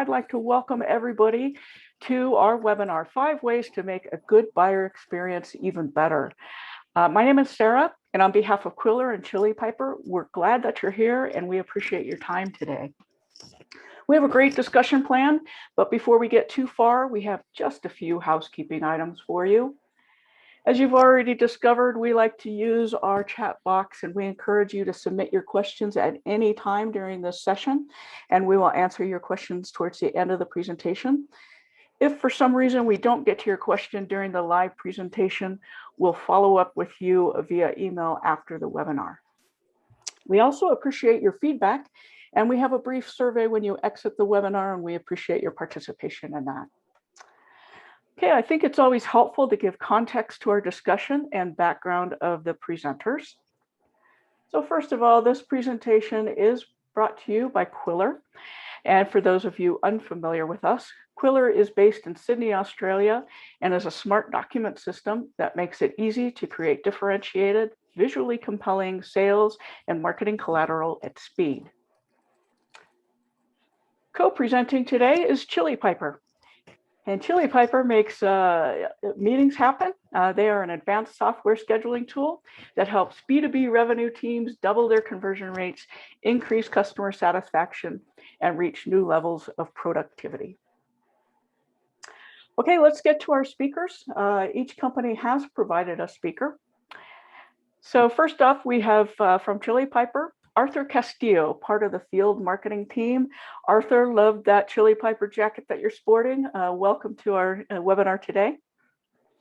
I'd like to welcome everybody to our webinar, 5 Ways to Make a Good Buyer Experience Even Better. My name is Sarah, and on behalf of Qwilr and Chili Piper, we're glad that you're here and we appreciate your time today. We have a great discussion plan, but before we get too far, we have just a few housekeeping items for you. As you've already discovered, we like to use our chat box, and we encourage you to submit your questions at any time during this session, and we will answer your questions towards the end of the presentation. If for some reason we don't get to your question during the live presentation, we'll follow up with you via email after the webinar. We also appreciate your feedback, and we have a brief survey when you exit the webinar, and we appreciate your participation in that. Okay, I think it's always helpful to give context to our discussion and background of the presenters. So first of all, this presentation is brought to you by Qwilr. And for those of you unfamiliar with us, Qwilr is based in Sydney, Australia, and is a smart document system that makes it easy to create differentiated, visually compelling sales and marketing collateral at speed. Co-presenting today is Chili Piper. And Chili Piper makes meetings happen. They are an advanced software scheduling tool that helps B2B revenue teams double their conversion rates, increase customer satisfaction, and reach new levels of productivity. Okay, let's get to our speakers. Each company has provided a speaker. So first off, we have from Chili Piper, Arthur Castillo, part of the field marketing team. Arthur, loved that Chili Piper jacket that you're sporting. Welcome to our webinar today.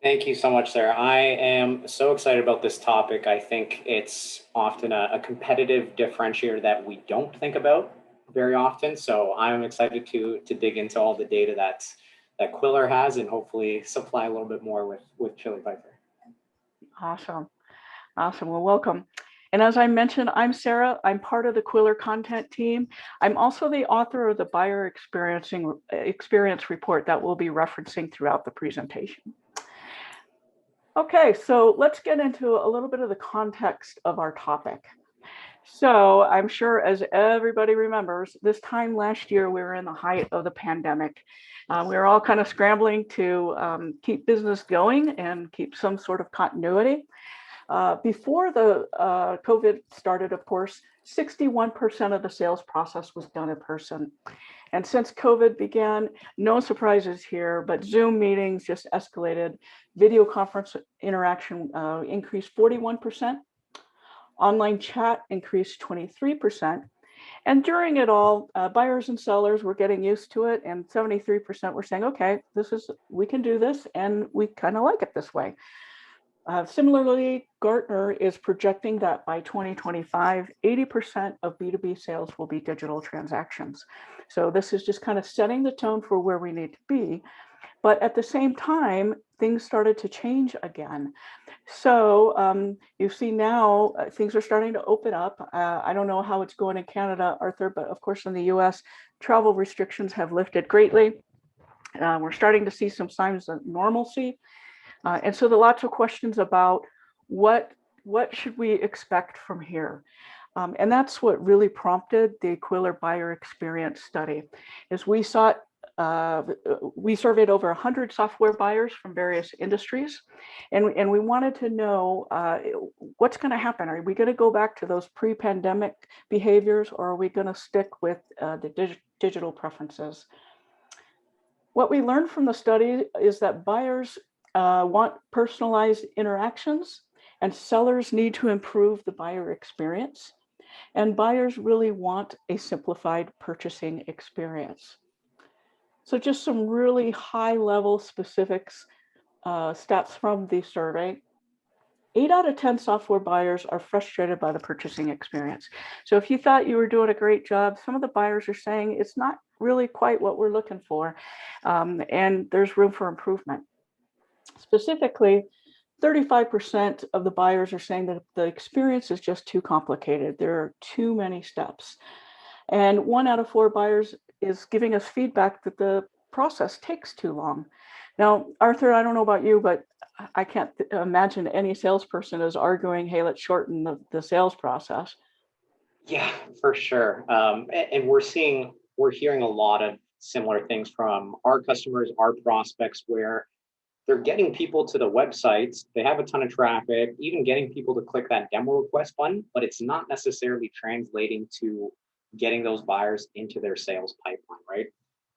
Thank you so much, Sarah. I am so excited about this topic. I think it's often a competitive differentiator that we don't think about very often. So I'm excited to dig into all the data that Qwilr has and hopefully supply a little bit more with Chili Piper. Awesome. Awesome. Well, welcome. And as I mentioned, I'm Sarah. I'm part of the Qwilr content team. I'm also the author of the buyer experience report that we'll be referencing throughout the presentation. Okay, so let's get into a little bit of the context of our topic. So I'm sure, as everybody remembers, this time last year, we were in the height of the pandemic. We were all kind of scrambling to keep business going and keep some sort of continuity. Before the COVID started, of course, 61% of the sales process was done in person. And since COVID began, no surprises here, but Zoom meetings just escalated. Video conference interaction increased 41%. Online chat increased 23%. And during it all, buyers and sellers were getting used to it, and 73% were saying, okay, we can do this, and we kind of like it this way. Similarly, Gartner is projecting that by 2025, 80% of B2B sales will be digital transactions. So this is just kind of setting the tone for where we need to be. But at the same time, things started to change again. So you see now things are starting to open up. I don't know how it's going in Canada, Arthur, but of course in the US, travel restrictions have lifted greatly. We're starting to see some signs of normalcy. And so there are lots of questions about what should we expect from here? And that's what really prompted the Qwilr buyer experience study. Is we surveyed over 100 software buyers from various industries, and we wanted to know what's going to happen. Are we going to go back to those pre-pandemic behaviors, or are we going to stick with the digital preferences? What we learned from the study is that buyers want personalized interactions, and sellers need to improve the buyer experience. And buyers really want a simplified purchasing experience. So just some really high-level specifics, stats from the survey. 8 out of 10 software buyers are frustrated by the purchasing experience. So if you thought you were doing a great job, some of the buyers are saying it's not really quite what we're looking for, and there's room for improvement. Specifically, 35% of the buyers are saying that the experience is just too complicated. There are too many steps. And 1 out of 4 buyers is giving us feedback that the process takes too long. Now, Arthur, I don't know about you, but I can't imagine any salesperson is arguing, hey, let's shorten the sales process. Yeah, for sure. And we're hearing a lot of similar things from our customers, our prospects, where they're getting people to the websites, they have a ton of traffic, even getting people to click that demo request button, but it's not necessarily translating to getting those buyers into their sales pipeline, right?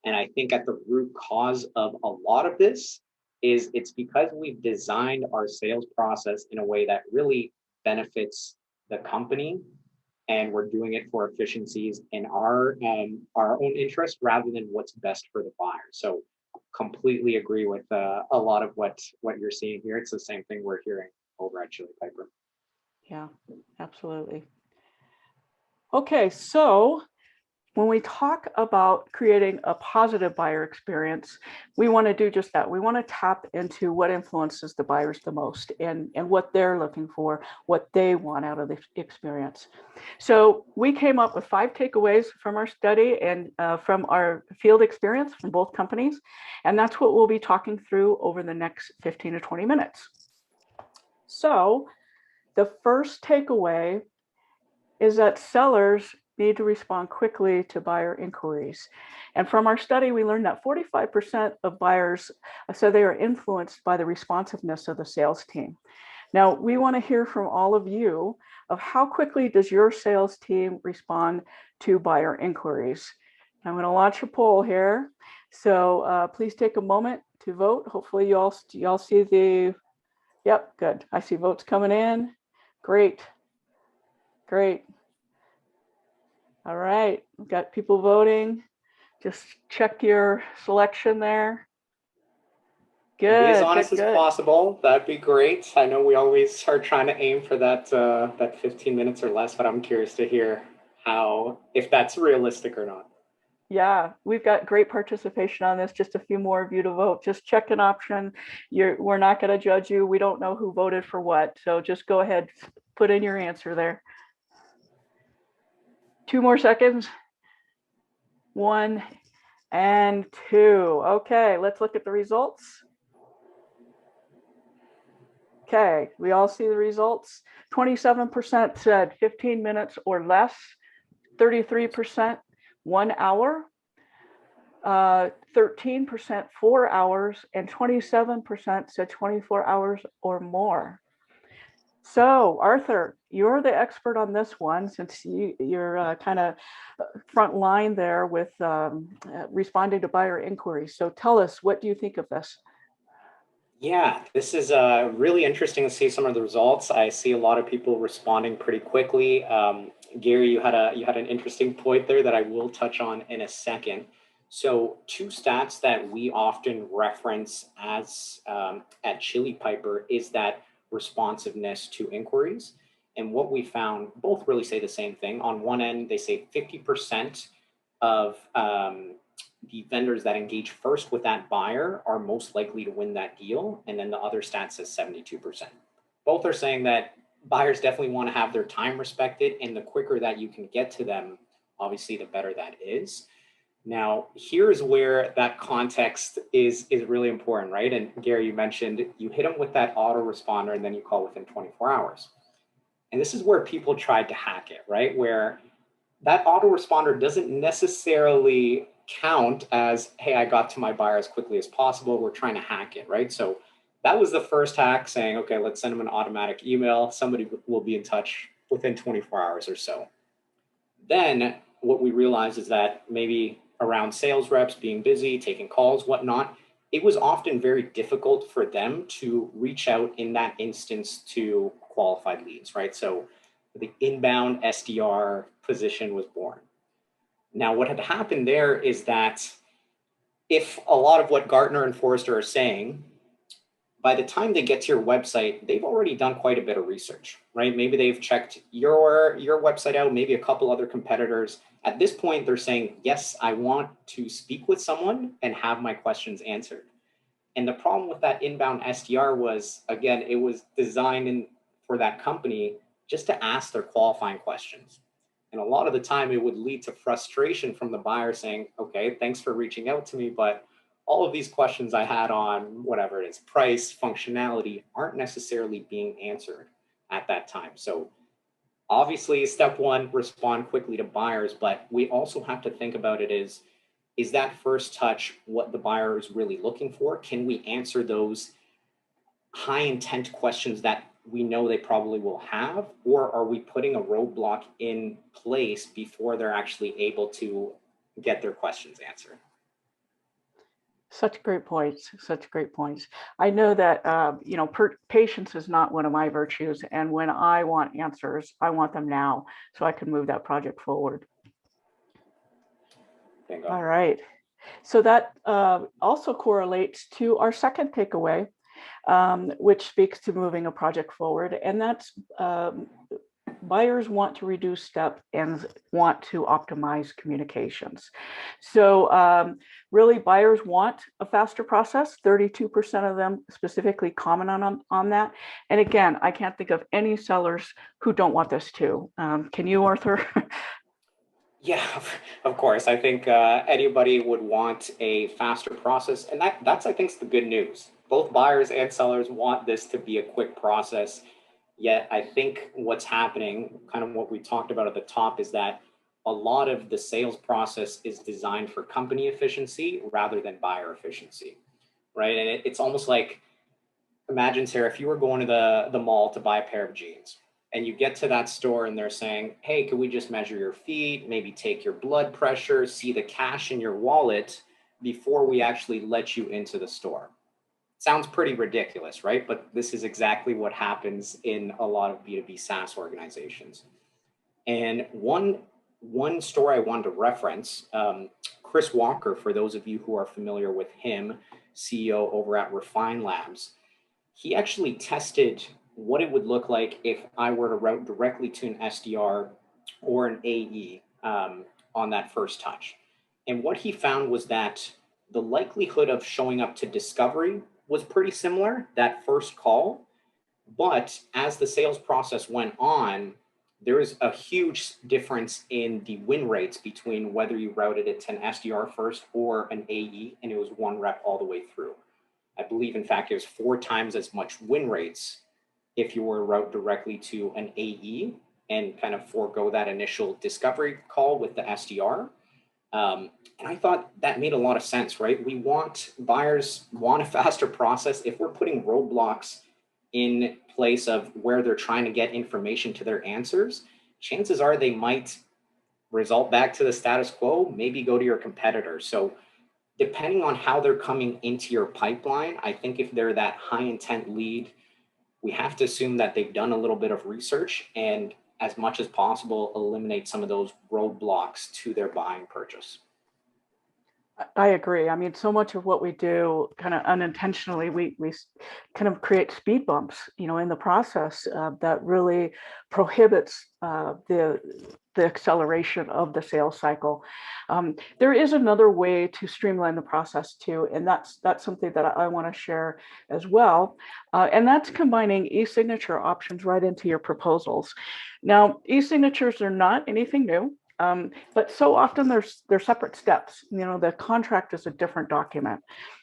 And I think at the root cause of a lot of this is it's because we've designed our sales process in a way that really benefits the company, and we're doing it for efficiencies in our own interest rather than what's best for the buyer. So completely agree with a lot of what you're seeing here. It's the same thing we're hearing over at Chili Piper. Yeah, absolutely. Okay, so when we talk about creating a positive buyer experience, we want to do just that. We want to tap into what influences the buyers the most and what they're looking for, what they want out of the experience. So we came up with 5 takeaways from our study and from our field experience from both companies. And that's what we'll be talking through over the next 15 to 20 minutes. So the first takeaway is that sellers need to respond quickly to buyer inquiries. And from our study, we learned that 45% of buyers said they are influenced by the responsiveness of the sales team. Now, we want to hear from all of you of how quickly does your sales team respond to buyer inquiries. I'm going to launch a poll here. So please take a moment to vote. Hopefully you all see the, yep, good. I see votes coming in. Great. Great. All right, we've got people voting. Just check your selection there. Good. Be as honest as possible. That'd be great. I know we always are trying to aim for that 15 minutes or less, but I'm curious to hear if that's realistic or not. Yeah, we've got great participation on this. Just a few more of you to vote. Just check an option. We're not going to judge you. We don't know who voted for what. So just go ahead, put in your answer there. 2 more seconds. 1 and 2. Okay, let's look at the results. Okay, we all see the results. 27% said 15 minutes or less, 33% 1 hour, 13% 4 hours, and 27% said 24 hours or more. So, Arthur, you're the expert on this one since you're kind of front line there with responding to buyer inquiries. So tell us, what do you think of this? Yeah, this is really interesting to see some of the results. I see a lot of people responding pretty quickly. Gary, you had an interesting point there that I will touch on in a second. So 2 stats that we often reference as at Chili Piper is that responsiveness to inquiries. And what we found both really say the same thing. On one end, they say 50% of the vendors that engage first with that buyer are most likely to win that deal. And then the other stat says 72%. Both are saying that buyers definitely want to have their time respected. And the quicker that you can get to them, obviously, the better that is. Now, here's where that context is really important, right? And Gary, you mentioned you hit them with that autoresponder and then you call within 24 hours. And this is where people tried to hack it, right? Where that autoresponder doesn't necessarily count as, hey, I got to my buyer as quickly as possible. We're trying to hack it, right? So that was the first hack, saying, okay, let's send them an automatic email. Somebody will be in touch within 24 hours or so. Then what we realized is that maybe around sales reps being busy, taking calls, whatnot, it was often very difficult for them to reach out in that instance to qualified leads, right? So the inbound SDR position was born. Now, what had happened there is that if a lot of what Gartner and Forrester are saying, by the time they get to your website, they've already done quite a bit of research, right? Maybe they've checked your website out, maybe a couple other competitors. At this point, they're saying, yes, I want to speak with someone and have my questions answered. And the problem with that inbound SDR was, again, it was designed for that company just to ask their qualifying questions. And a lot of the time it would lead to frustration from the buyer saying, okay, thanks for reaching out to me, but all of these questions I had on whatever it is, price, functionality, aren't necessarily being answered at that time. So obviously, step 1, respond quickly to buyers, but we also have to think about it as is that first touch what the buyer is really looking for? Can we answer those high intent questions that we know they probably will have? Or are we putting a roadblock in place before they're actually able to get their questions answered? Such great points, such great points. I know that, patience is not one of my virtues. And when I want answers, I want them now so I can move that project forward. Bingo. All right. So that also correlates to our second takeaway, which speaks to moving a project forward. And that's buyers want to reduce step and want to optimize communications. So really, buyers want a faster process. 32% of them specifically comment on that. And again, I can't think of any sellers who don't want this too. Can you, Arthur? Yeah, of course. I think anybody would want a faster process. And that's, I think, is the good news. Both buyers and sellers want this to be a quick process. Yet I think what's happening, kind of what we talked about at the top, is that a lot of the sales process is designed for company efficiency rather than buyer efficiency, right? And it's almost like, imagine, Sarah, if you were going to the mall to buy a pair of jeans and you get to that store and they're saying, hey, could we just measure your feet, maybe take your blood pressure, see the cash in your wallet before we actually let you into the store? Sounds pretty ridiculous, right? But this is exactly what happens in a lot of B2B SaaS organizations. And one story I wanted to reference, Chris Walker, for those of you who are familiar with him, CEO over at Refine Labs, he actually tested what it would look like if I were to route directly to an SDR or an AE on that first touch. And what he found was that the likelihood of showing up to discovery was pretty similar, that first call. But as the sales process went on, there was a huge difference in the win rates between whether you routed it to an SDR first or an AE, and it was one rep all the way through. I believe, in fact, it was 4 times as much win rates if you were to route directly to an AE and kind of forego that initial discovery call with the SDR. And I thought that made a lot of sense, right? Buyers want a faster process. If we're putting roadblocks in place of where they're trying to get information to their answers, chances are they might result back to the status quo, maybe go to your competitor. So depending on how they're coming into your pipeline, I think if they're that high intent lead, we have to assume that they've done a little bit of research and, as much as possible, eliminate some of those roadblocks to their buying purchase. I agree. I mean, so much of what we do kind of unintentionally, we kind of create speed bumps, in the process that really prohibits the acceleration of the sales cycle. There is another way to streamline the process too, and that's something that I want to share as well. And that's combining e-signature options right into your proposals. Now, e-signatures are not anything new. But so often they're separate steps. The contract is a different document.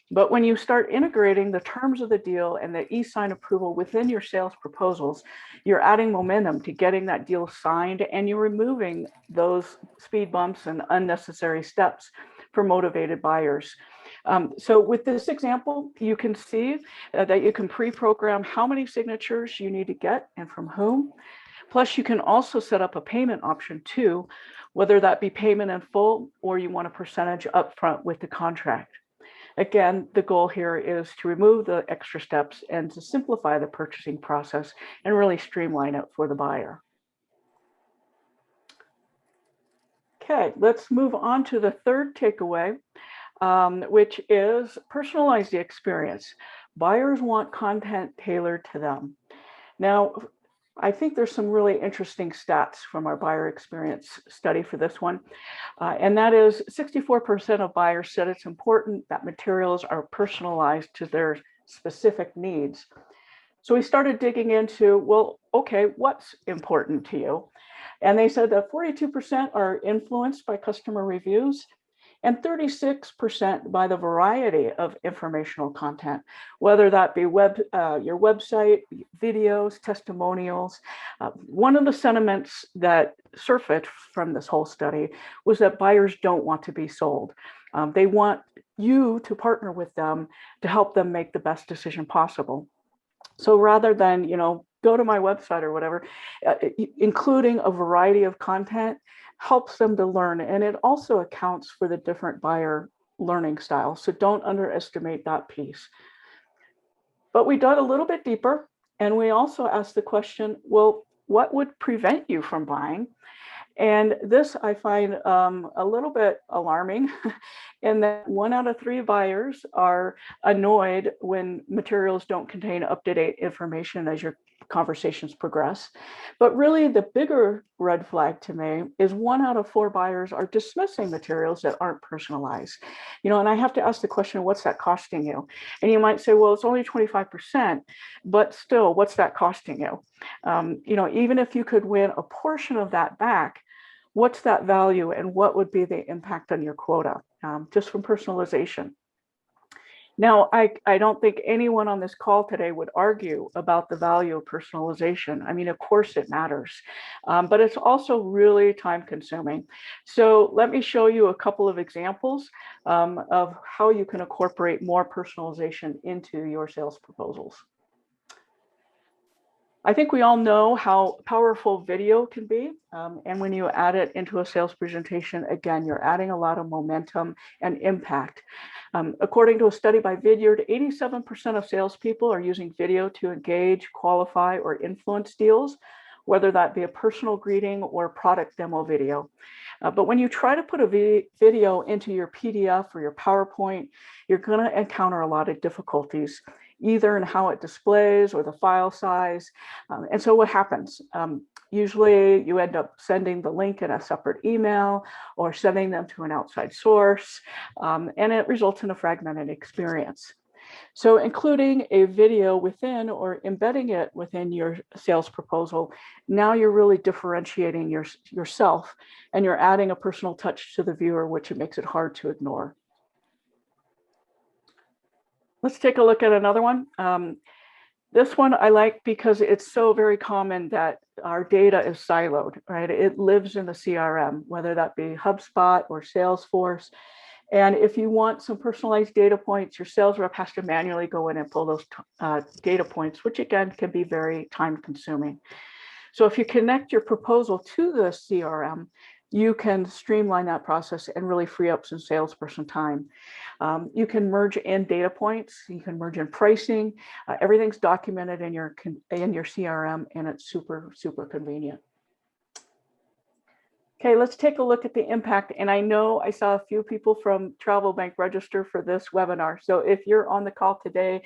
But when you start integrating the terms of the deal and the e-sign approval within your sales proposals, you're adding momentum to getting that deal signed, and you're removing those speed bumps and unnecessary steps for motivated buyers. So with this example, you can see that you can pre-program how many signatures you need to get and from whom. Plus, you can also set up a payment option too, whether that be payment in full or you want a percentage upfront with the contract. Again, the goal here is to remove the extra steps and to simplify the purchasing process and really streamline it for the buyer. Okay, let's move on to the third takeaway, which is personalize the experience. Buyers want content tailored to them. Now, I think there's some really interesting stats from our buyer experience study for this one. And that is 64% of buyers said it's important that materials are personalized to their specific needs. So we started digging into, well, okay, what's important to you? And they said that 42% are influenced by customer reviews, and 36% by the variety of informational content, whether that be your website, videos, testimonials. One of the sentiments that surfaced from this whole study was that buyers don't want to be sold. They want you to partner with them to help them make the best decision possible. So rather than, go to my website or whatever, including a variety of content helps them to learn. And it also accounts for the different buyer learning styles. So don't underestimate that piece. But we dug a little bit deeper and we also asked the question, well, what would prevent you from buying? And this I find a little bit alarming in that 1 out of 3 buyers are annoyed when materials don't contain up-to-date information as your conversations progress. But really the bigger red flag to me is 1 out of 4 buyers are dismissing materials that aren't personalized. And I have to ask the question, what's that costing you? And you might say, well, it's only 25%, but still, what's that costing you? Even if you could win a portion of that back, what's that value and what would be the impact on your quota, just from personalization? Now, I don't think anyone on this call today would argue about the value of personalization. I mean, of course it matters, but it's also really time consuming. So let me show you a couple of examples of how you can incorporate more personalization into your sales proposals. I think we all know how powerful video can be. And when you add it into a sales presentation, again, you're adding a lot of momentum and impact. According to a study by Vidyard, 87% of salespeople are using video to engage, qualify, or influence deals, whether that be a personal greeting or product demo video. But when you try to put a video into your PDF or your PowerPoint, you're going to encounter a lot of difficulties, either in how it displays or the file size. And so what happens? Usually you end up sending the link in a separate email or sending them to an outside source, and it results in a fragmented experience. So including a video within or embedding it within your sales proposal, now you're really differentiating yourself and you're adding a personal touch to the viewer, which it makes it hard to ignore. Let's take a look at another one. This one I like because it's so very common that our data is siloed, right? It lives in the CRM, whether that be HubSpot or Salesforce. And if you want some personalized data points, your sales rep has to manually go in and pull those data points, which again can be very time consuming. So if you connect your proposal to the CRM, you can streamline that process and really free up some salesperson time. You can merge in data points, you can merge in pricing. Everything's documented in your CRM, and it's super, super convenient. Okay, let's take a look at the impact. And I know I saw a few people from Travel Bank register for this webinar. So if you're on the call today,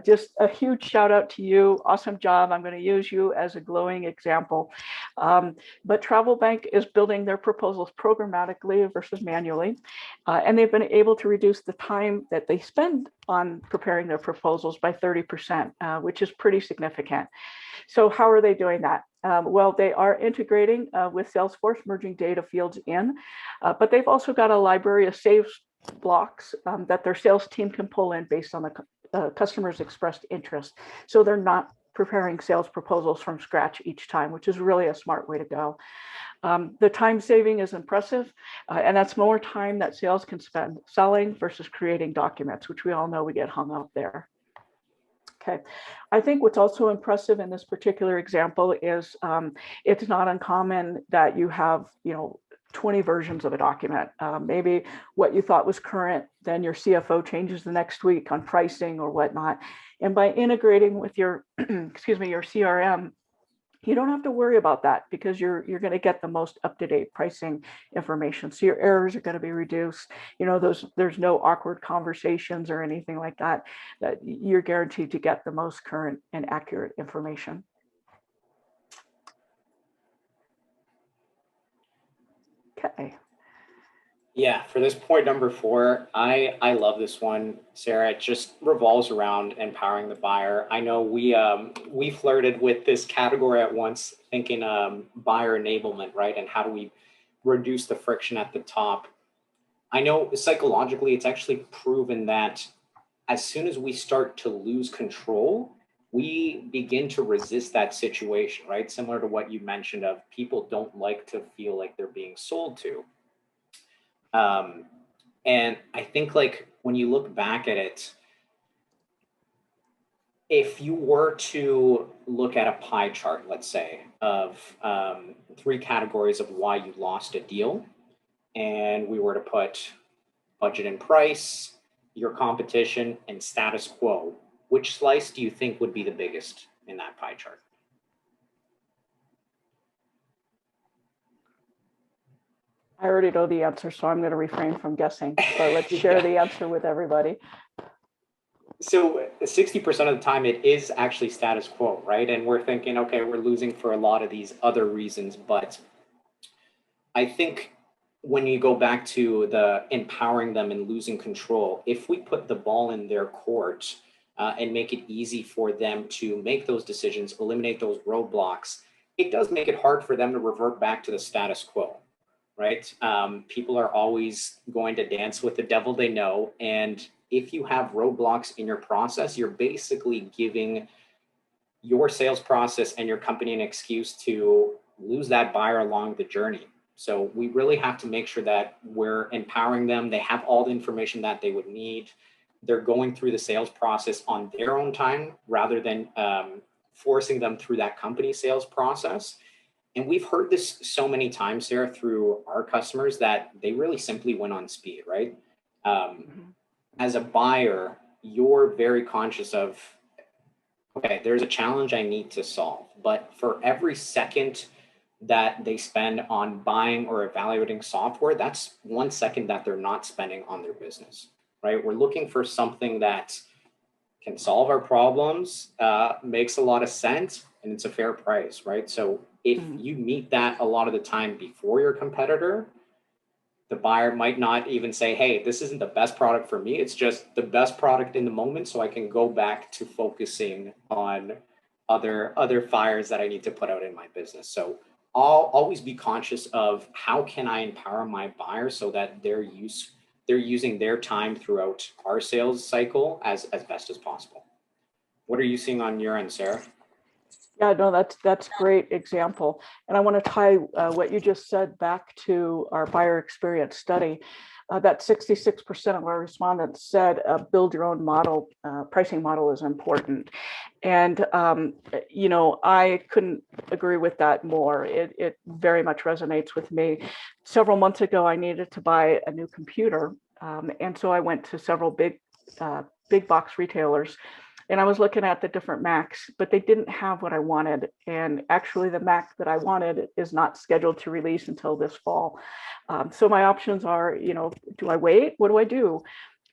just a huge shout out to you. Awesome job. I'm going to use you as a glowing example. But Travel Bank is building their proposals programmatically versus manually. And they've been able to reduce the time that they spend on preparing their proposals by 30%, which is pretty significant. So how are they doing that? Well, they are integrating with Salesforce, merging data fields in, but they've also got a library of saves blocks that their sales team can pull in based on the customer's expressed interest. So they're not preparing sales proposals from scratch each time, which is really a smart way to go. The time saving is impressive, and that's more time that sales can spend selling versus creating documents, which we all know we get hung up there. Okay, I think what's also impressive in this particular example is it's not uncommon that you have, 20 versions of a document. Maybe what you thought was current, then your CFO changes the next week on pricing or whatnot. And by integrating with your, your CRM, you don't have to worry about that because you're going to get the most up-to-date pricing information. So your errors are going to be reduced. There's no awkward conversations or anything like that. That you're guaranteed to get the most current and accurate information. Okay. Yeah, for this point number 4, I love this one, Sarah. It just revolves around empowering the buyer. I know we flirted with this category at once, thinking buyer enablement, right? And how do we reduce the friction at the top? I know psychologically, it's actually proven that as soon as we start to lose control, we begin to resist that situation, right? Similar to what you mentioned of people don't like to feel like they're being sold to. And I think like when you look back at it, if you were to look at a pie chart, let's say, of three categories of why you lost a deal, and we were to put budget and price, your competition, and status quo, which slice do you think would be the biggest in that pie chart? I already know the answer, so I'm going to refrain from guessing, but let's share Yeah. the answer with everybody. So 60% of the time it is actually status quo, right? And we're thinking, okay, we're losing for a lot of these other reasons. But I think when you go back to the empowering them and losing control, if we put the ball in their court and make it easy for them to make those decisions, eliminate those roadblocks, it does make it hard for them to revert back to the status quo, right? People are always going to dance with the devil they know. And if you have roadblocks in your process, you're basically giving your sales process and your company an excuse to lose that buyer along the journey. So we really have to make sure that we're empowering them. They have all the information that they would need. They're going through the sales process on their own time rather than forcing them through that company sales process. And we've heard this so many times, Sarah, through our customers that they really simply went on speed, right? As a buyer, you're very conscious of, okay, there's a challenge I need to solve. But for every second that they spend on buying or evaluating software, that's 1 second that they're not spending on their business, right? We're looking for something that can solve our problems, makes a lot of sense, and it's a fair price, right? So if you meet that a lot of the time before your competitor, the buyer might not even say, hey, this isn't the best product for me. It's just the best product in the moment. So I can go back to focusing on other fires that I need to put out in my business. So I'll always be conscious of how can I empower my buyer so that they're using their time throughout our sales cycle as best as possible. What are you seeing on your end, Sarah? Yeah, no, that's great example. And I want to tie what you just said back to our buyer experience study. That 66% of our respondents said build your own model, pricing model is important. And, I couldn't agree with that more. It very much resonates with me. Several months ago, I needed to buy a new computer. And so I went to several big box retailers, and I was looking at the different Macs, but they didn't have what I wanted. And actually, the Mac that I wanted is not scheduled to release until this fall. So my options are, do I wait? What do I do?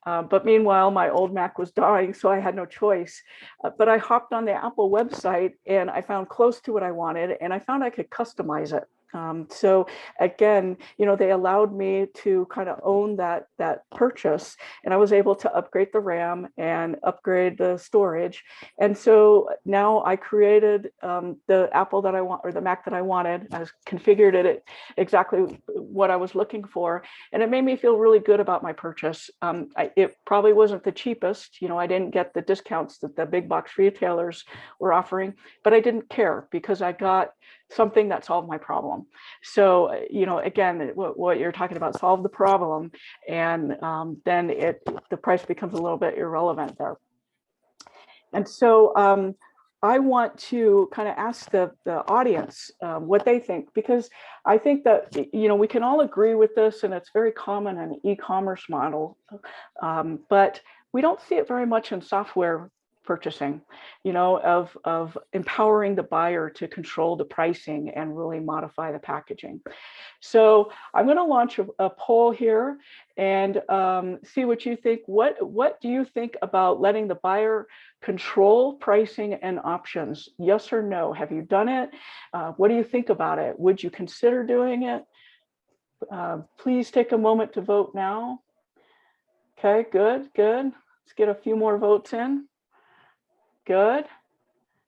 But meanwhile, my old Mac was dying, so I had no choice. But I hopped on the Apple website and I found close to what I wanted, and I found I could customize it. So again, they allowed me to kind of own that purchase, and I was able to upgrade the RAM and upgrade the storage. And so now I created the Apple that I want, or the Mac that I wanted. I configured it exactly what I was looking for, and it made me feel really good about my purchase. It probably wasn't the cheapest. I didn't get the discounts that the big box retailers were offering, but I didn't care because I got something that solved my problem. So, again, what you're talking about, solve the problem, and then the price becomes a little bit irrelevant there. And so I want to kind of ask the audience what they think, because I think that, we can all agree with this, and it's very common in e-commerce model, but we don't see it very much in software purchasing, of empowering the buyer to control the pricing and really modify the packaging. So I'm going to launch a poll here and see what you think. What do you think about letting the buyer control pricing and options? Yes or no? Have you done it? What do you think about it? Would you consider doing it? Please take a moment to vote now. Okay, good. Let's get a few more votes in. Good.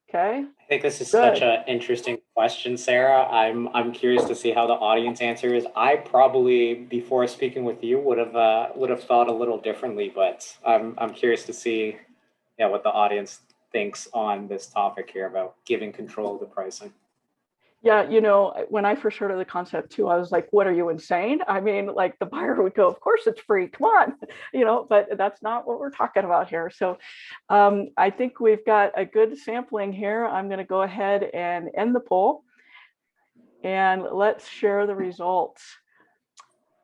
Okay. I think this is Good. such an interesting question, Sarah. I'm curious to see how the audience answers. I probably, before speaking with you, would have thought a little differently, but I'm curious to see, what the audience thinks on this topic here about giving control of the pricing. Yeah, when I first heard of the concept too, I was like, what are you, insane? I mean, like the buyer would go, of course it's free, come on, but that's not what we're talking about here. So I think we've got a good sampling here. I'm going to go ahead and end the poll and let's share the results.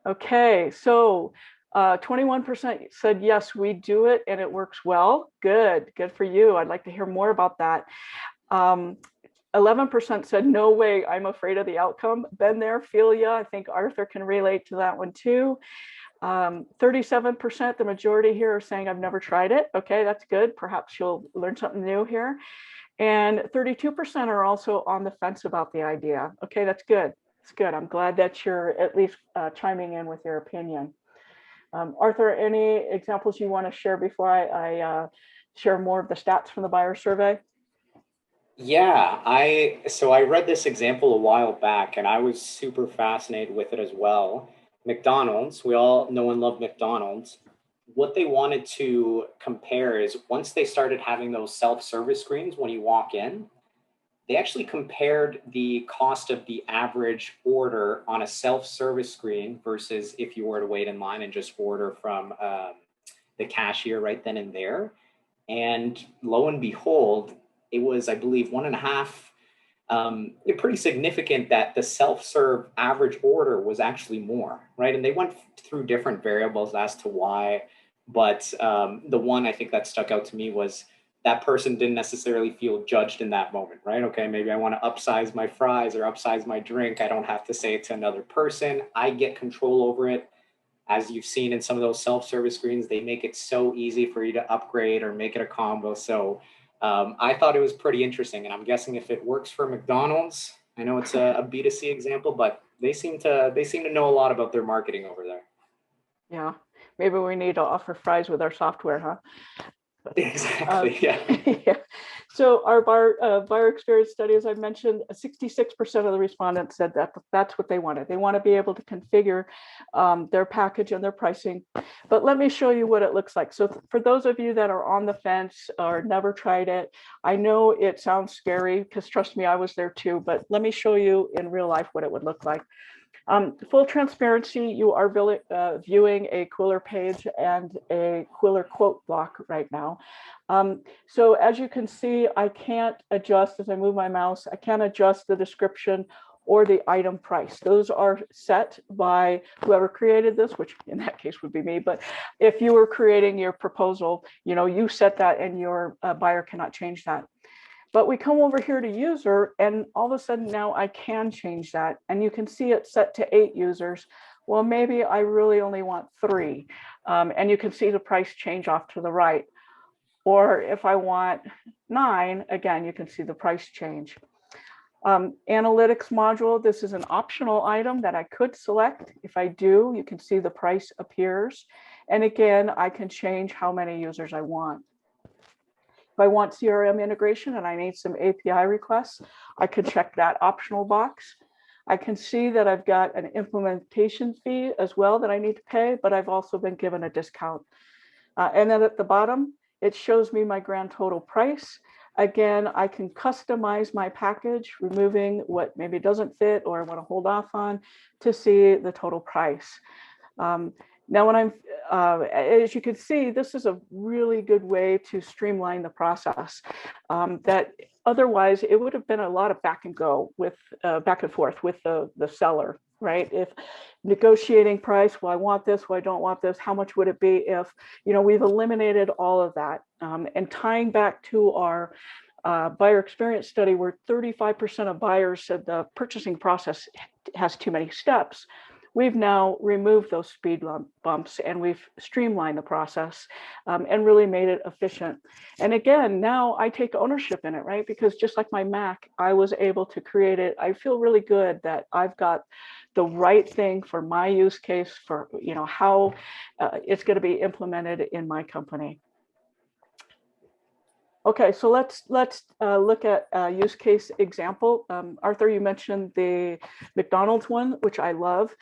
Okay, so 21% said yes, we do it and it works well. Good for you. I'd like to hear more about that. 11% said no way, I'm afraid of the outcome. Been there, feel ya. I think Arthur can relate to that one too. 37%, the majority here are saying I've never tried it. Okay, that's good. Perhaps you'll learn something new here. And 32% are also on the fence about the idea. Okay, that's good. It's good. I'm glad that you're at least chiming in with your opinion. Arthur, any examples you want to share before I share more of the stats from the buyer survey? Yeah, I read this example a while back and I was super fascinated with it as well. McDonald's, we all know and love McDonald's. What they wanted to compare is once they started having those self-service screens when you walk in, they actually compared the cost of the average order on a self-service screen versus if you were to wait in line and just order from the cashier right then and there. And lo and behold, it was, I believe, 1.5. Pretty significant that the self-serve average order was actually more, right? And they went through different variables as to why, but the one I think that stuck out to me was that person didn't necessarily feel judged in that moment, right? Okay, maybe I want to upsize my fries or upsize my drink. I don't have to say it to another person. I get control over it. As you've seen in some of those self-service screens, they make it so easy for you to upgrade or make it a combo. So I thought it was pretty interesting, and I'm guessing if it works for McDonald's, I know it's a B2C example, but they seem to know a lot about their marketing over there. Yeah, maybe we need to offer fries with our software, huh? Exactly. Yeah. Yeah. So our buyer experience study, as I mentioned, 66% of the respondents said that that's what they wanted. They want to be able to configure their package and their pricing. But let me show you what it looks like. So for those of you that are on the fence or never tried it, I know it sounds scary because trust me, I was there too, but let me show you in real life what it would look like. Full transparency, you are viewing a Qwilr page and a Qwilr quote block right now. So as you can see, I can't adjust as I move my mouse, I can't adjust the description or the item price. Those are set by whoever created this, which in that case would be me. But if you were creating your proposal, you set that and your buyer cannot change that. But we come over here to user and all of a sudden now I can change that. And you can see it set to 8 users. Well, maybe I really only want 3. And you can see the price change off to the right. Or if I want 9, again, you can see the price change. Analytics module, this is an optional item that I could select. If I do, you can see the price appears. And again, I can change how many users I want. If I want CRM integration and I need some API requests, I can check that optional box. I can see that I've got an implementation fee as well that I need to pay, but I've also been given a discount. And then at the bottom, it shows me my grand total price. Again, I can customize my package, removing what maybe doesn't fit or I want to hold off on to see the total price. Now, when as you can see, this is a really good way to streamline the process. That otherwise it would have been a lot of back and forth with the seller, right? If negotiating price, well, I want this, well, I don't want this. How much would it be if, we've eliminated all of that. And tying back to our buyer experience study where 35% of buyers said the purchasing process has too many steps. We've now removed those speed bumps and we've streamlined the process and really made it efficient. And again, now I take ownership in it, right? Because just like my Mac, I was able to create it. I feel really good that I've got the right thing for my use case for, how it's going to be implemented in my company. Okay, so let's look at a use case example. Arthur, you mentioned the McDonald's one, which I love.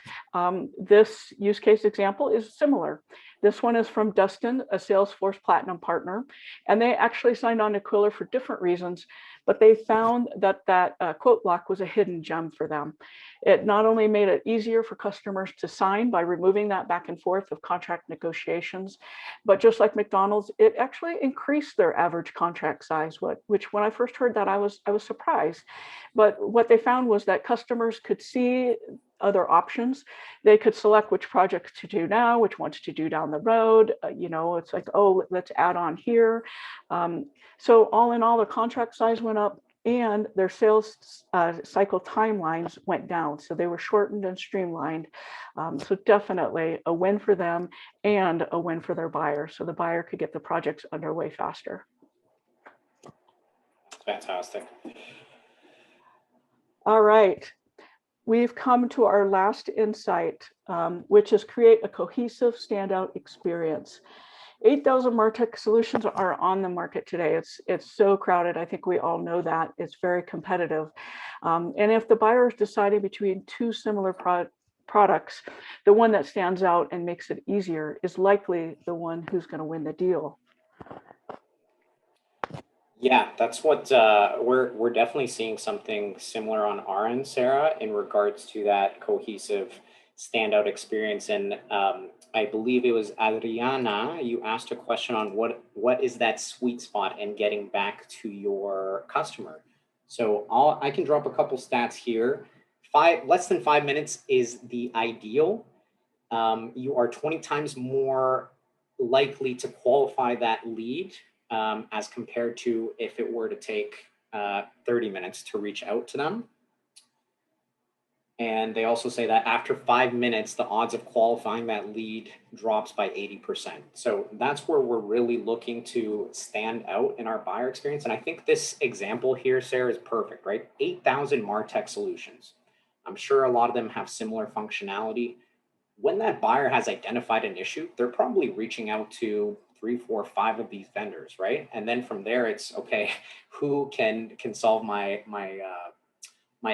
This use case example is similar. This one is from Dustin, a Salesforce Platinum partner, and they actually signed on to Qwilr for different reasons, but they found that quote block was a hidden gem for them. It not only made it easier for customers to sign by removing that back and forth of contract negotiations, but just like McDonald's, it actually increased their average contract size, which when I first heard that, I was surprised. But what they found was that customers could see other options. They could select which projects to do now, which ones to do down the road. It's like, oh, let's add on here. So all in all, the contract size went up and their sales cycle timelines went down. So they were shortened and streamlined. So definitely a win for them and a win for their buyer. So the buyer could get the projects underway faster. Fantastic. All right. We've come to our last insight, which is create a cohesive standout experience. 8,000 MarTech solutions are on the market today. It's so crowded. I think we all know that. It's very competitive. And if the buyer is deciding between two similar products, the one that stands out and makes it easier is likely the one who's going to win the deal. Yeah, that's what we're definitely seeing something similar on our end, Sarah, in regards to that cohesive standout experience. And I believe it was Adriana, you asked a question on what is that sweet spot in getting back to your customer. So I can drop a couple stats here. Less than 5 minutes is the ideal. You are 20 times more likely to qualify that lead as compared to if it were to take 30 minutes to reach out to them. And they also say that after 5 minutes, the odds of qualifying that lead drops by 80%. So that's where we're really looking to stand out in our buyer experience. And I think this example here, Sarah, is perfect, right? 8,000 MarTech solutions. I'm sure a lot of them have similar functionality. When that buyer has identified an issue, they're probably reaching out to 3, 4, 5 of these vendors, right? And then from there, it's okay, who can solve my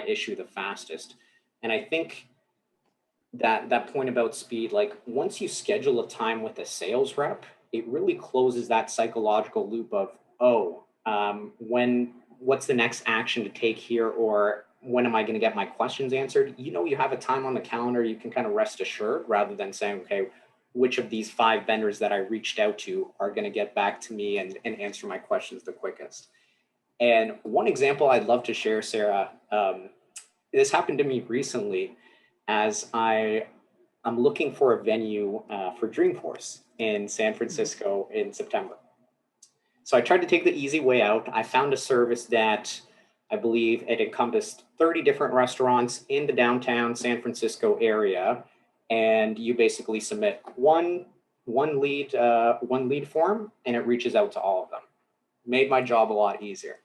issue the fastest? And I think that point about speed, like once you schedule a time with a sales rep, it really closes that psychological loop of, what's the next action to take here, or when am I going to get my questions answered? You have a time on the calendar, you can kind of rest assured, rather than saying, okay, which of these 5 vendors that I reached out to are going to get back to me and answer my questions the quickest. And one example I'd love to share, Sarah, this happened to me recently as I'm looking for a venue for Dreamforce in San Francisco in September. So I tried to take the easy way out. I found a service that I believe it encompassed 30 different restaurants in the downtown San Francisco area. And you basically submit one lead form and it reaches out to all of them. Made my job a lot easier.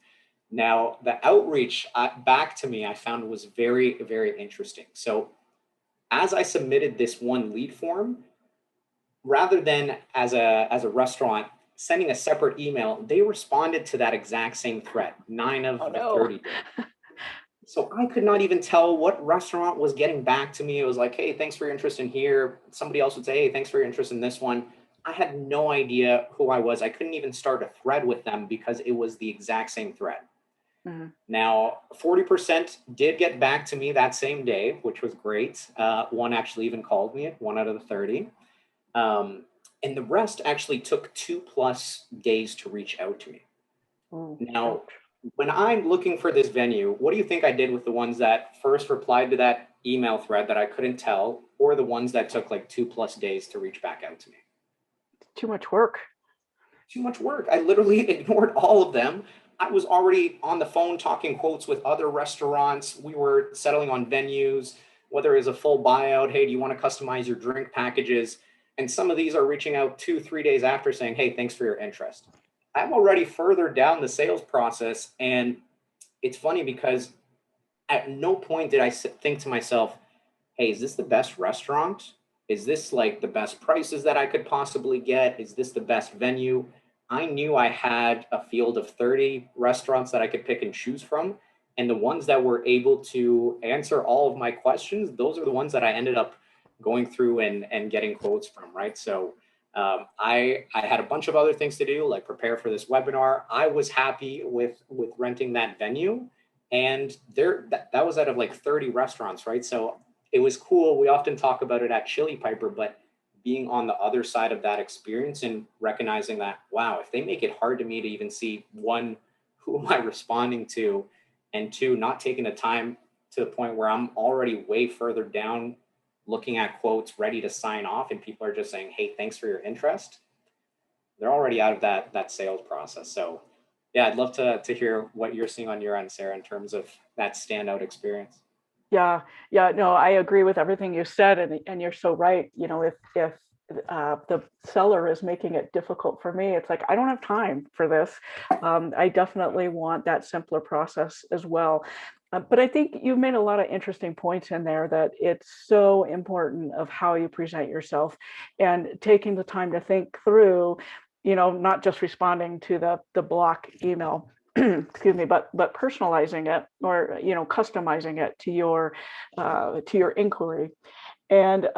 Now, the outreach back to me, I found was very, very interesting. So as I submitted this one lead form, rather than as a restaurant sending a separate email, they responded to that exact same thread, 9 of the 30 did. So I could not even tell what restaurant was getting back to me. It was like, hey, thanks for your interest in here. Somebody else would say, hey, thanks for your interest in this one. I had no idea who I was. I couldn't even start a thread with them because it was the exact same thread. Mm-hmm. Now, 40% did get back to me that same day, which was great. One actually even called me, 1 out of the 30. And the rest actually took 2+ days to reach out to me. Now, when I'm looking for this venue, what do you think I did with the ones that first replied to that email thread that I couldn't tell, or the ones that took like 2+ days to reach back out to me? Too much work. Too much work. I literally ignored all of them. I was already on the phone talking quotes with other restaurants. We were settling on venues, whether it was a full buyout. Hey, do you want to customize your drink packages? And some of these are reaching out 2-3 days after saying, hey, thanks for your interest. I'm already further down the sales process. And it's funny because at no point did I think to myself, hey, is this the best restaurant? Is this like the best prices that I could possibly get? Is this the best venue? I knew I had a field of 30 restaurants that I could pick and choose from. And the ones that were able to answer all of my questions, those are the ones that I ended up going through and getting quotes from, right? So I had a bunch of other things to do, like prepare for this webinar. I was happy with renting that venue, and that was out of like 30 restaurants, right? So it was cool. We often talk about it at Chili Piper, but being on the other side of that experience and recognizing that, wow, if they make it hard to me to even see, one, who am I responding to, and two, not taking the time to the point where I'm already way further down looking at quotes ready to sign off, and people are just saying, hey, thanks for your interest, they're already out of that sales process. So yeah, I'd love to hear what you're seeing on your end, Sarah, in terms of that standout experience. Yeah, yeah, no, I agree with everything you said, and you're so right. You know, if the seller is making it difficult for me, it's like I don't have time for this. I definitely want that simpler process as well. But I think you've made a lot of interesting points in there, that it's so important of how you present yourself and taking the time to think through, you know, not just responding to the block email, excuse me, but personalizing it, or, you know, customizing it to your inquiry. And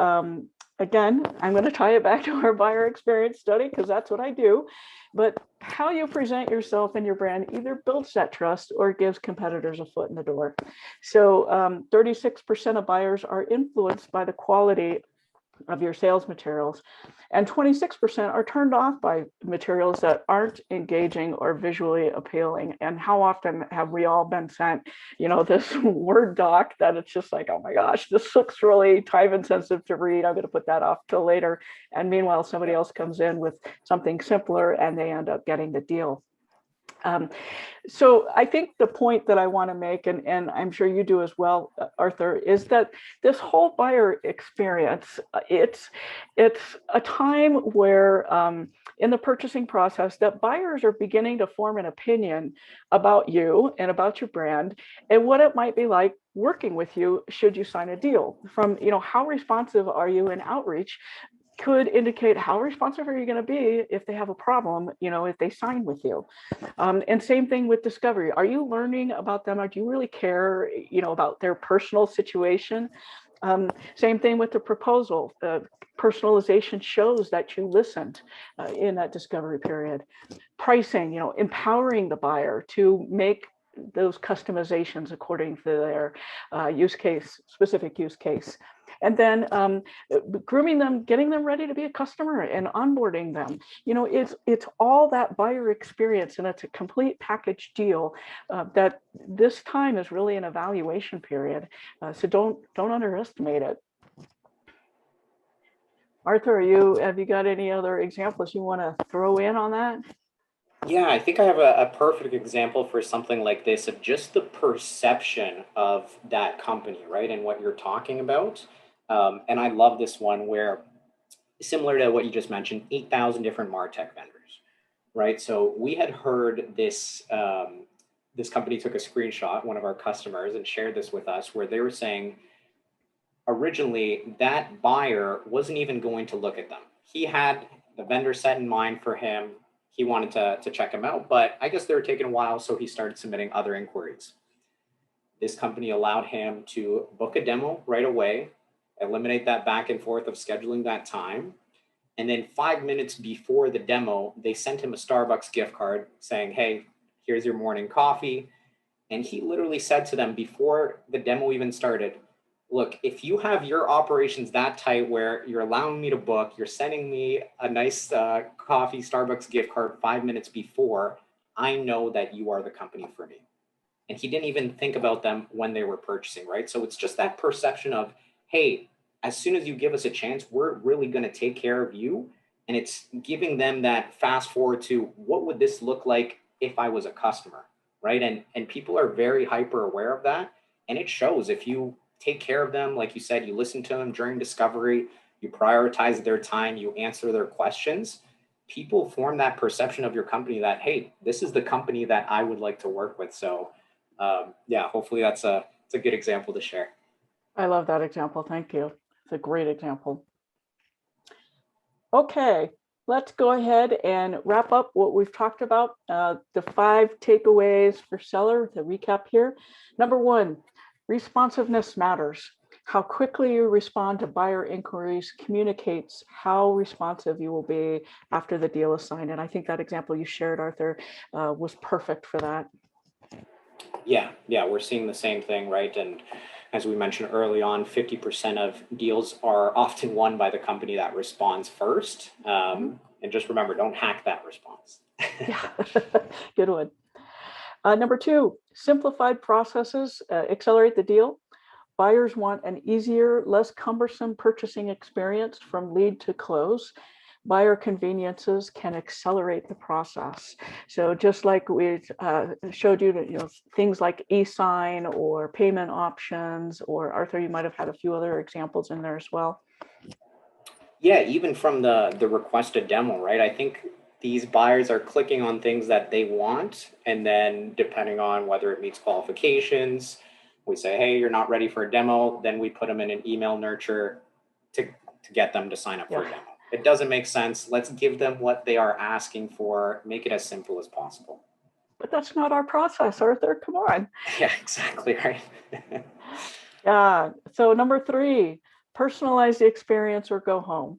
again, I'm going to tie it back to our buyer experience study, because that's what I do. But how you present yourself and your brand either builds that trust or gives competitors a foot in the door. So 36% of buyers are influenced by the quality of your sales materials, and 26% are turned off by materials that aren't engaging or visually appealing. And how often have we all been sent, you know, this Word doc that it's just like, oh my gosh, this looks really time intensive to read, I'm going to put that off till later. And meanwhile, somebody else comes in with something simpler and they end up getting the deal. Um, so I think the point that I want to make, and I'm sure you do as well, Arthur, is that this whole buyer experience, it's a time where in the purchasing process that buyers are beginning to form an opinion about you and about your brand and what it might be like working with you should you sign a deal. From, you know, how responsive are you in outreach could indicate how responsive are you going to be if they have a problem, you know, if they sign with you. And same thing with discovery. Are you learning about them? Or do you really care, you know, about their personal situation? Same thing with the proposal. Personalization shows that you listened in that discovery period. Pricing, you know, empowering the buyer to make those customizations according to their specific use case. And then grooming them, getting them ready to be a customer and onboarding them. You know, it's all that buyer experience, and it's a complete package deal. That this time is really an evaluation period. So don't underestimate it. Arthur, have you got any other examples you want to throw in on that? Yeah, I think I have a perfect example for something like this, of just the perception of that company, right? And what you're talking about. And I love this one where, similar to what you just mentioned, 8,000 different MarTech vendors, right? So we had heard this, this company took a screenshot, one of our customers, and shared this with us, where they were saying originally that buyer wasn't even going to look at them. He had the vendor set in mind for him. He wanted to check him out, but I guess they were taking a while, so he started submitting other inquiries. This company allowed him to book a demo right away, eliminate that back and forth of scheduling that time. And then 5 minutes before the demo, they sent him a Starbucks gift card saying, hey, here's your morning coffee. And he literally said to them before the demo even started, look, if you have your operations that tight where you're allowing me to book, you're sending me a nice coffee Starbucks gift card 5 minutes before, I know that you are the company for me. And he didn't even think about them when they were purchasing, right? So it's just that perception of, hey, as soon as you give us a chance, we're really going to take care of you. And it's giving them that fast forward to, what would this look like if I was a customer, right? And people are very hyper aware of that. And it shows if you take care of them, like you said, you listen to them during discovery, you prioritize their time, you answer their questions, people form that perception of your company that, hey, this is the company that I would like to work with. So yeah, hopefully it's a good example to share. I love that example. Thank you. It's a great example. Okay, let's go ahead and wrap up what we've talked about. The 5 takeaways for seller to recap here. Number 1, responsiveness matters. How quickly you respond to buyer inquiries communicates how responsive you will be after the deal is signed. And I think that example you shared, Arthur, was perfect for that. Yeah, we're seeing the same thing, right? And as we mentioned early on, 50% of deals are often won by the company that responds first. And just remember, don't hack that response. Yeah, good one. Number two, simplified processes accelerate the deal. Buyers want an easier, less cumbersome purchasing experience from lead to close. Buyer conveniences can accelerate the process. So just like we showed you, things like e-sign or payment options, or Arthur, you might have had a few other examples in there as well. Yeah, even from the requested demo, right? I think these buyers are clicking on things that they want, and then depending on whether it meets qualifications, we say, hey, you're not ready for a demo, then we put them in an email nurture to get them to sign up for a demo. It doesn't make sense. Let's give them what they are asking for, make it as simple as possible. But that's not our process, Arthur. Come on. Yeah, exactly right. Yeah. So number three, personalize the experience or go home.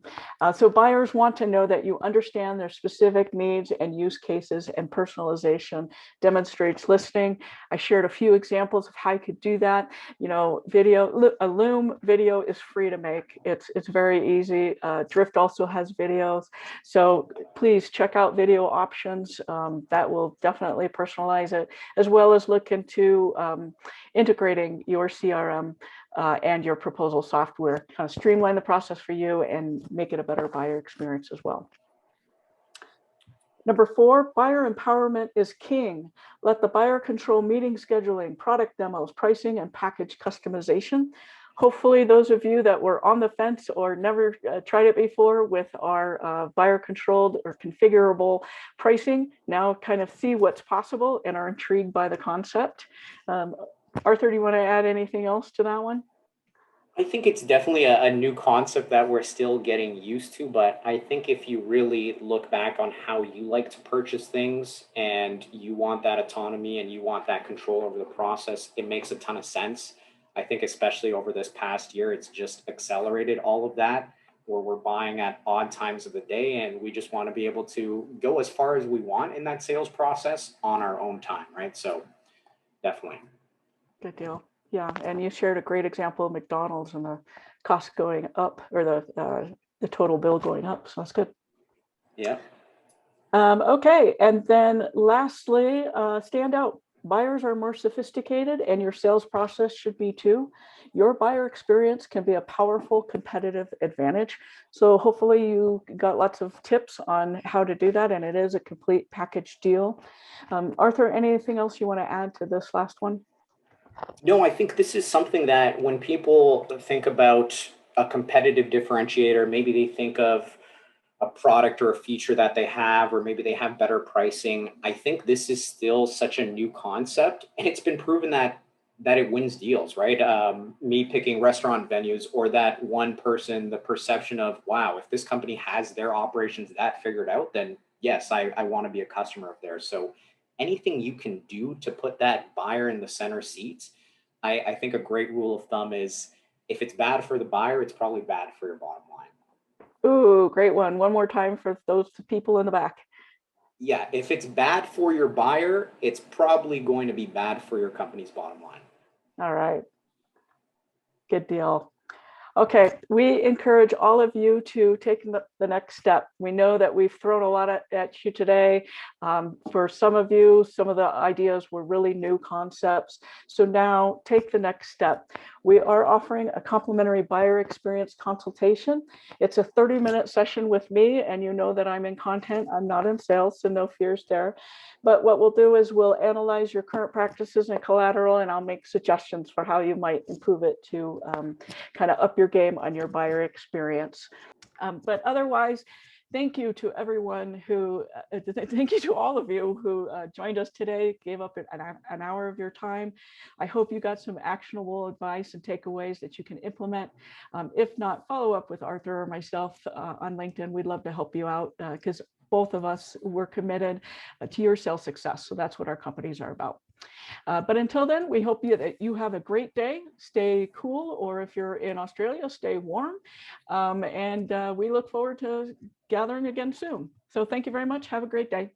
So buyers want to know that you understand their specific needs and use cases, and personalization demonstrates listening. I shared a few examples of how you could do that. Video, a Loom video is free to make. It's very easy. Drift also has videos. So please check out video options. That will definitely personalize it, as well as look into integrating your CRM and your proposal software, kind of streamline the process for you and make it a better buyer experience as well. Number four, buyer empowerment is king. Let the buyer control meeting scheduling, product demos, pricing, and package customization. Hopefully those of you that were on the fence or never tried it before with our buyer controlled or configurable pricing now kind of see what's possible and are intrigued by the concept. Arthur, do you want to add anything else to that one? I think it's definitely a new concept that we're still getting used to, but I think if you really look back on how you like to purchase things and you want that autonomy and you want that control over the process, it makes a ton of sense. I think especially over this past year, it's just accelerated all of that, where we're buying at odd times of the day and we just want to be able to go as far as we want in that sales process on our own time, right? So definitely. Good deal. Yeah, and you shared a great example of McDonald's and the cost going up, or the total bill going up. So that's good. Yeah. Okay, and then lastly, standout. Buyers are more sophisticated, and your sales process should be too. Your buyer experience can be a powerful competitive advantage. So hopefully you got lots of tips on how to do that, and it is a complete package deal. Arthur, anything else you want to add to this last one? No, I think this is something that when people think about a competitive differentiator, maybe they think of a product or a feature that they have, or maybe they have better pricing. I think this is still such a new concept, and it's been proven that it wins deals, right? Me picking restaurant venues, or that one person, the perception of, wow, if this company has their operations that figured out, then yes, I want to be a customer of theirs. So anything you can do to put that buyer in the center seats, I think a great rule of thumb is if it's bad for the buyer, it's probably bad for your bottom line. Ooh, great one. One more time for those people in the back. Yeah, if it's bad for your buyer, it's probably going to be bad for your company's bottom line. All right. Good deal. Okay, we encourage all of you to take the next step. We know that we've thrown a lot at you today. For some of you, some of the ideas were really new concepts. So now take the next step. We are offering a complimentary buyer experience consultation. It's a 30-minute session with me, and you know that I'm in content. I'm not in sales, so no fears there. But what we'll do is we'll analyze your current practices and collateral, and I'll make suggestions for how you might improve it to kind of up your game on your buyer experience. But otherwise, thank you to everyone who, thank you to all of you who joined us today, gave up an hour of your time. I hope you got some actionable advice and takeaways that you can implement. If not, follow up with Arthur or myself on LinkedIn. We'd love to help you out because both of us were committed to your sales success. So that's what our companies are about. But until then, we hope that you have a great day. Stay cool, or if you're in Australia, stay warm. And we look forward to gathering again soon. So thank you very much. Have a great day.